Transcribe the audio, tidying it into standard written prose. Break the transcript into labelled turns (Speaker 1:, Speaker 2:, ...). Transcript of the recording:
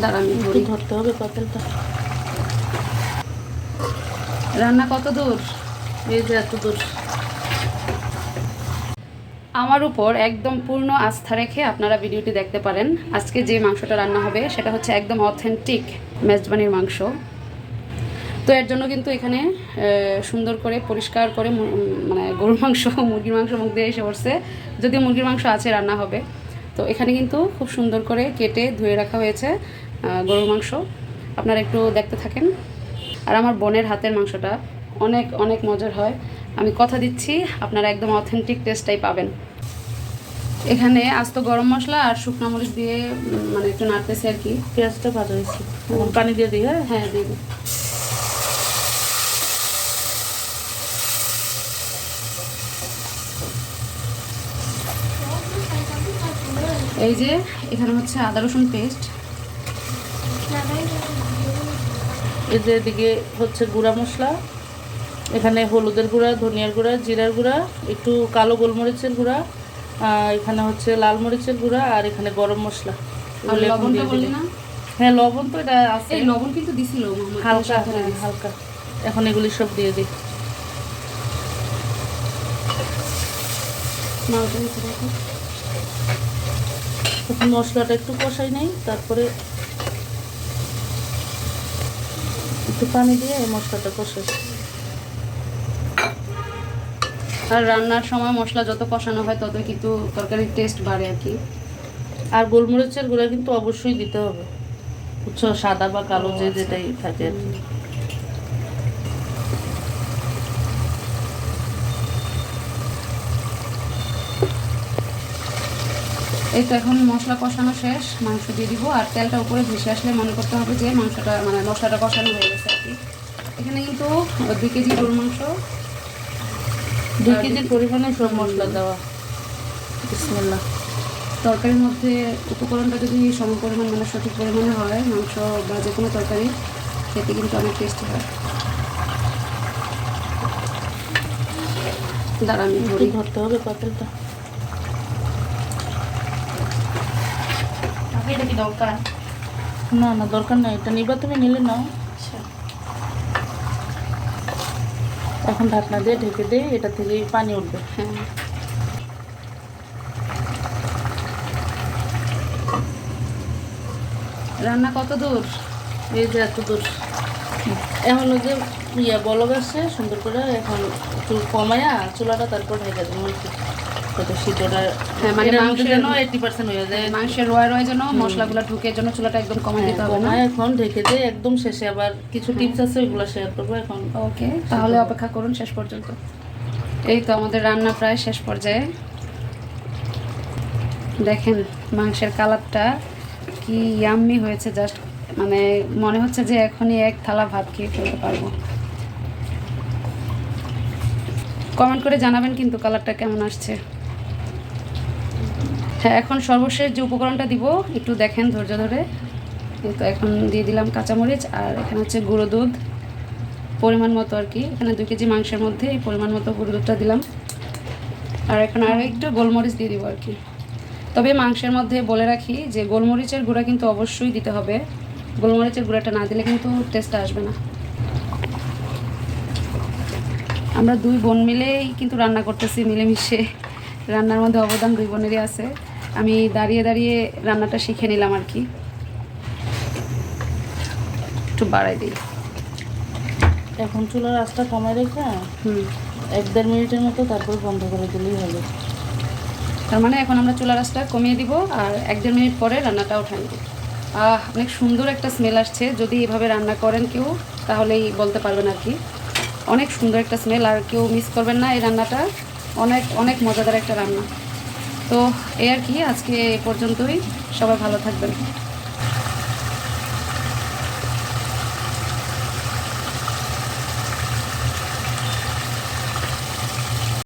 Speaker 1: দাঁড়া আমি
Speaker 2: ধরতে হবে পাতিলটা।
Speaker 1: রান্না কত দূর?
Speaker 2: এই যে এত দূর।
Speaker 1: আমার উপর একদম পূর্ণ আস্থা রেখে আপনারা ভিডিওটি দেখতে পারেন। আজকে যে মাংসটা রান্না হবে সেটা হচ্ছে একদম অথেন্টিক মেজবানির মাংস। তো এর জন্য কিন্তু এখানে সুন্দর করে পরিষ্কার করে মানে গরুর মাংস মুরগির মাংস মুখ দিয়ে এসে পড়ছে, যদিও মুরগির মাংস আছে রান্না হবে। তো এখানে কিন্তু খুব সুন্দর করে কেটে ধুয়ে রাখা হয়েছে গরুর মাংস। আপনারা একটু দেখতে থাকেন। আর আমার বোনের হাতের মাংসটা অনেক অনেক মজার হয়, আমি কথা দিচ্ছি আপনারা একদম অথেন্টিক টেস্টটাই পাবেন। এখানে আস্ত গরম মশলা আর শুকনো মরিচ দিয়ে মানে একটু নাড়তেছে আর কি।
Speaker 2: পেঁয়াজটা ভাজা হয়েছে, পানি দিয়ে দিই। হ্যাঁ
Speaker 1: হ্যাঁ দিয়ে দিই। এই যে এখানে হচ্ছে আদা রসুন পেস্ট,
Speaker 2: এই যে এদিকে হচ্ছে গুঁড়া মশলা, এখানে হলুদের গুঁড়া, ধনিয়ার গুঁড়া, জিরার গুঁড়া, একটু কালো গোলমরিচের গুঁড়া, এখানে হচ্ছে লাল মরিচের গুঁড়া, আর এখানে গরম মশলা।
Speaker 1: আর লবণটা বললি না?
Speaker 2: হ্যাঁ লবণ তো এটা আছে,
Speaker 1: এই লবণ কিন্তু দিছিল
Speaker 2: হালকা হালকা। এখন এগুলি সব দিয়ে দিই। মশলাটা একটু কষাই নেই, তারপরে একটু পানি দিয়ে মশলাটা কষাই।
Speaker 1: আর রান্নার সময় মশলা যত কষানো হয় তত কিন্তু তরকারির টেস্ট বাড়ে আর কি।
Speaker 2: আর গোলমরিচের গুঁড়া কিন্তু অবশ্যই দিতে হবে, বুঝছো, সাদা বা কালো যে যেটাই থাকে আর কি।
Speaker 1: এই তো এখন মশলা কষানো শেষ, মাংস দিয়ে দিব। আর তেলটা উপরে ভেসে আসলে মনে করতে হবে যে মাংসটা মানে মশলাটা কষানো হয়ে গেছে আর কি। এখানে কিন্তু 2 কেজি গরুর মাংস,
Speaker 2: 2 কেজির পরিমাণে সব মশলা দেওয়া। বিসমিল্লাহ।
Speaker 1: তরকারির মধ্যে উপকরণটা যদি সম পরিমাণ মানে সঠিক পরিমাণে হয়, মাংস বা যে কোনো তরকারি খেতে কিন্তু অনেক টেস্টি হয়। দাঁড়া আমি
Speaker 2: ধরতে হবে পাতিলটা।
Speaker 1: এটা কি দরকার?
Speaker 2: না না দরকার নাই, এটা নিবা তুমি, নিলে নাও। এখন ঢাকনা দিয়ে ঢেকে দিয়ে এটা থেকে পানি উঠবে।
Speaker 1: হ্যাঁ রান্না কত দূর?
Speaker 2: এই যে এত দূর। এখন ওই যে বলক আসছে সুন্দর করে, এখন একটু কমায়া চুলাটা তারপর ঢেকে দেবো আর কি।
Speaker 1: হ্যাঁ মানে মাংসের
Speaker 2: যেন 80% হয়ে যায়,
Speaker 1: মাংসের রয়ে যেন মশলাগুলো ঢুকে জন্য চুলাটা একদম কমাই দিতে হবে না।
Speaker 2: এখন ঢেকে দিয়ে একদম শেষে আবার কিছু টিপস আছে, ওইগুলো শেয়ার করবো এখন।
Speaker 1: ওকে, তাহলে অপেক্ষা করুন শেষ পর্যন্ত। এই তো আমাদের রান্না প্রায় শেষ পর্যায়ে। দেখেন মাংসের কালারটা কি ইয়াম্মি হয়েছে, জাস্ট মানে মনে হচ্ছে যে এখনই এক থালা ভাত খেয়ে ফেলতে পারবো। কমেন্ট করে জানাবেন কিন্তু কালারটা কেমন আসছে। হ্যাঁ এখন সর্বশেষ যে উপকরণটা দিব একটু দেখেন ধৈর্য ধরে। এই তো এখন দিয়ে দিলাম কাঁচামরিচ, আর এখানে হচ্ছে গুঁড়ো দুধ পরিমাণ মতো আর কি। এখানে 2 কেজি মাংসের মধ্যে এই পরিমাণ মতো গুঁড়ো দুধটা দিলাম। আর এখন আরও একটু গোলমরিচ দিয়ে দিব আর কি। তবে মাংসের মধ্যে বলে রাখি যে গোলমরিচের গুঁড়া কিন্তু অবশ্যই দিতে হবে, গোলমরিচের গুঁড়াটা না দিলে কিন্তু টেস্টটা আসবে না। আমরা 2 বোন মিলেই কিন্তু রান্না করতেছি, মিলেমিশে। রান্নার মধ্যে অবদান 2 বোনেরই আছে। আমি দাঁড়িয়ে দাঁড়িয়ে রান্নাটা শিখে নিলাম আর কি। একটু বাড়াই দিই।
Speaker 2: এখন চুলার আঁচটা কমায় রেখে 1-1.5 মিনিটের মতো তারপর বন্ধ করে দিলেই হবে।
Speaker 1: তার মানে এখন আমরা চুলার আঁচটা কমিয়ে দিব আর 1-1.5 মিনিট পরে রান্নাটা উঠাই দিব। অনেক সুন্দর একটা স্মেল আসছে। যদি এভাবে রান্না করেন কেউ তাহলেই বলতে পারবেন আর কি, অনেক সুন্দর একটা স্মেল। আর কেউ মিস করবেন না এই রান্নাটা, অনেক অনেক মজাদার একটা রান্না। তো এই আর কি, আজকে এ পর্যন্তই। সবাই ভালো থাকবেন।